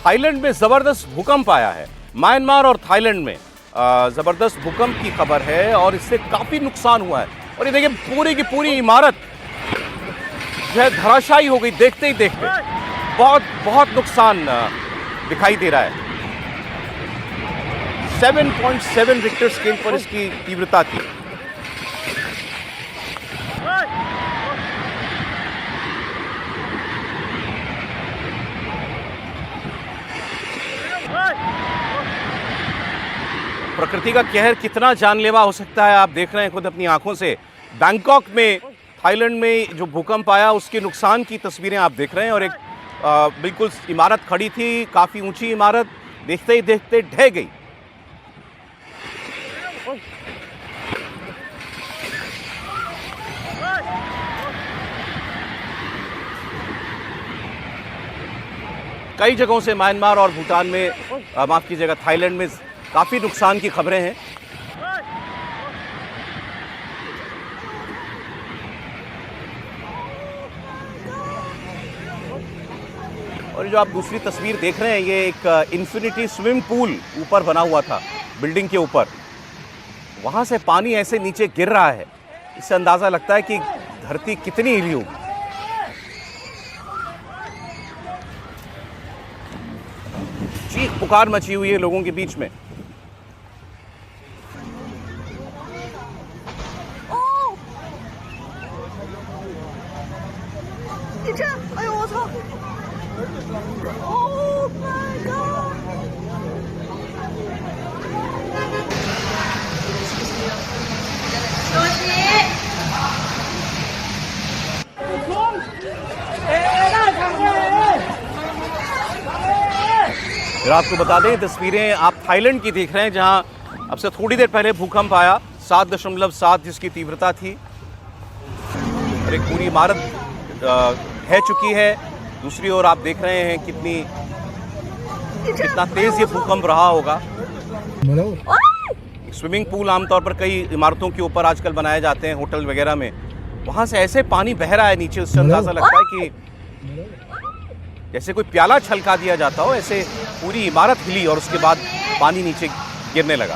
Thailand में जबरदस्त भूकंप आया है। म्यांमार और थाईलैंड में जबरदस्त भूकंप की खबर है और इससे काफी नुकसान हुआ है। और ये देखिए पूरी की पूरी इमारत जो है धराशायी हो गई देखते ही देखते। बहुत बहुत नुकसान दिखाई दे रहा है। 7.7 रिक्टर स्केल पर इसकी तीव्रता थी। प्रकृति का कहर कितना जानलेवा हो सकता है आप देख रहे हैं खुद अपनी आंखों से। बैंकॉक में, थाईलैंड में जो भूकंप आया उसके नुकसान की तस्वीरें आप देख रहे हैं। और एक बिल्कुल इमारत खड़ी थी, काफ़ी ऊंची इमारत, देखते ही देखते ढह गई। कई जगहों से म्यांमार और भूटान में, माफ़ कीजिएगा, थाईलैंड में काफ़ी नुकसान की खबरें हैं। और जो आप दूसरी तस्वीर देख रहे हैं, ये एक इन्फिनिटी स्विमिंग पूल ऊपर बना हुआ था बिल्डिंग के ऊपर। वहाँ से पानी ऐसे नीचे गिर रहा है, इससे अंदाज़ा लगता है कि धरती कितनी हिली होगी। चीख पुकार मची हुई है लोगों के बीच में। आपको बता दें, तस्वीरें आप थाईलैंड की देख रहे हैं, जहां अब से थोड़ी देर पहले भूकंप आया 7.7 जिसकी तीव्रता थी। और एक पूरी इमारत ढह चुकी है। दूसरी ओर आप देख रहे हैं कितना तेज ये भूकंप रहा होगा। स्विमिंग पूल आमतौर पर कई इमारतों के ऊपर आजकल बनाए जाते हैं, होटल वगैरह में। वहां से ऐसे पानी बह रहा है नीचे, उससे अंदाजा लगता है कि जैसे कोई प्याला छलका दिया जाता हो, ऐसे पूरी इमारत हिली और उसके बाद पानी नीचे गिरने लगा।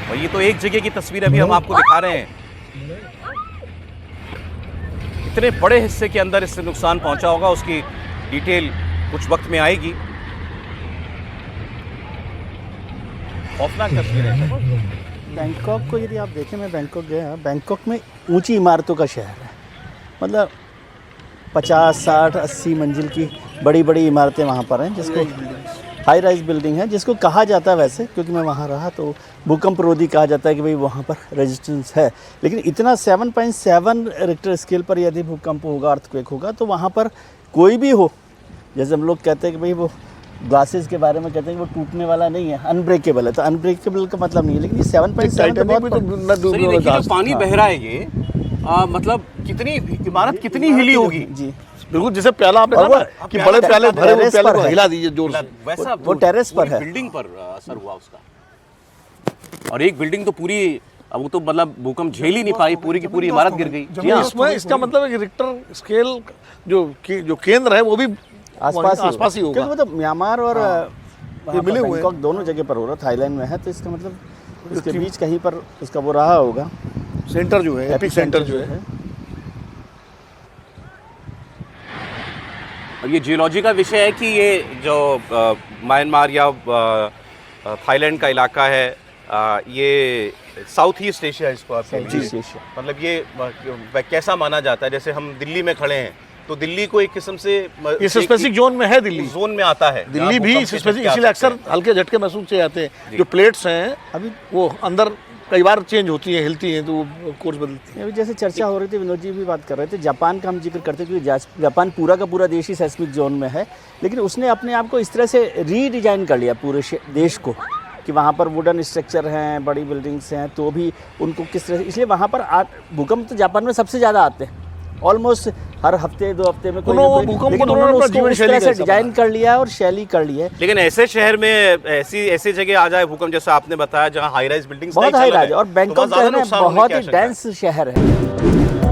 और ये तो एक जगह की तस्वीर अभी हम आपको दिखा रहे हैं। इतने बड़े हिस्से के अंदर इससे नुकसान पहुंचा होगा, उसकी डिटेल कुछ वक्त में आएगी। खौफनाक तस्वीर है। बैंकॉक को यदि आप देखें, मैं बैंकॉक गया, बैंकॉक में ऊंची इमारतों का शहर है। मतलब 50, 60, 80 मंजिल की बड़ी बड़ी इमारतें वहाँ पर हैं, जिसको हाई राइज बिल्डिंग है, जिसको कहा जाता है वैसे, क्योंकि मैं वहाँ रहा तो भूकंप रोधी कहा जाता है कि भाई वहाँ पर रेजिस्टेंस है। लेकिन इतना 7.7 रिक्टर स्केल पर यदि भूकंप होगा, अर्थक्वेक होगा, तो वहाँ पर कोई भी हो, जैसे हम लोग कहते हैं कि भाई वो ग्लासेस के बारे में कहते हैं कि वो टूटने वाला नहीं है, अनब्रेकेबल है। तो अनब्रेकेबल का मतलब नहीं है, लेकिन ये 7.7 बहुत पानी बह रहा है ये। मतलब कितनी इमारत कितनी हिली होगी जी। बिल्कुल, जैसे प्याला आपने कहा कि बड़े प्याले भरे हुए प्याले को हिला दीजिए जोर से, वैसा वो टेरेस पर है, बिल्डिंग पर असर हुआ उसका। और एक बिल्डिंग तो पूरी, अब वो तो मतलब भूकंप झेल ही नहीं पाई, पूरी की पूरी इमारत गिर गई। इसमें इसका मतलब है कि रिक्टर स्केल जो केंद्र है वो भी आसपास ही होगा। मतलब म्यांमार और मिले हुए बैंकॉक दोनों जगह पर हो रहा, थाईलैंड में है, तो इसका मतलब इसके बीच कहीं पर उसका वो रहा होगा सेंटर जो है, एपिक सेंटर जो है। और ये जियोलॉजी का विषय है कि ये जो म्यांमार या थाईलैंड का इलाका है, ये साउथ ईस्ट एशिया, इसको आप कहिए, मतलब ये कैसा माना जाता है। जैसे हम दिल्ली में खड़े हैं, तो दिल्ली को एक किस्म से इस स्पेसिफिक जोन में है, दिल्ली जोन में आता है। दिल्ली भी इस स्पेसिफिक, इसलिए अक्सर हल्के झटके महसूस किए जाते हैं। जो प्लेट्स हैं अभी वो अंदर कई बार चेंज होती हैं, हिलती हैं, तो वो कोर्स बदलती हैं। अभी जैसे चर्चा हो रही थी, विनोद जी भी बात कर रहे थे, जापान का हम जिक्र करते हैं, क्योंकि जापान पूरा का पूरा देश ही सेस्मिक जोन में है, लेकिन उसने अपने आप को इस तरह से रीडिजाइन कर लिया पूरे देश को, कि वहाँ पर वुडन स्ट्रक्चर हैं, बड़ी बिल्डिंग्स हैं, तो भी उनको किस तरह से, इसलिए वहाँ पर भूकंप तो जापान में सबसे ज़्यादा आते हैं। ऑलमोस्ट हर हफ्ते 2 हफ्ते में कोई ना उन्होंने कोई, भूकंप को लेकिन तो उन्होंने उन्होंने अपना उसको जीवन उस शैली तरह का से हिस्सा डिजाइन बना कर लिया है और शैली कर ली है। लेकिन ऐसे शहर में ऐसी जगह आ जाए भूकंप, जैसा आपने बताया, जहाँ हाई राइज बिल्डिंग्स बहुत हाई राइज, और बैंकॉक जो है ना बहुत ही डेंस शहर है।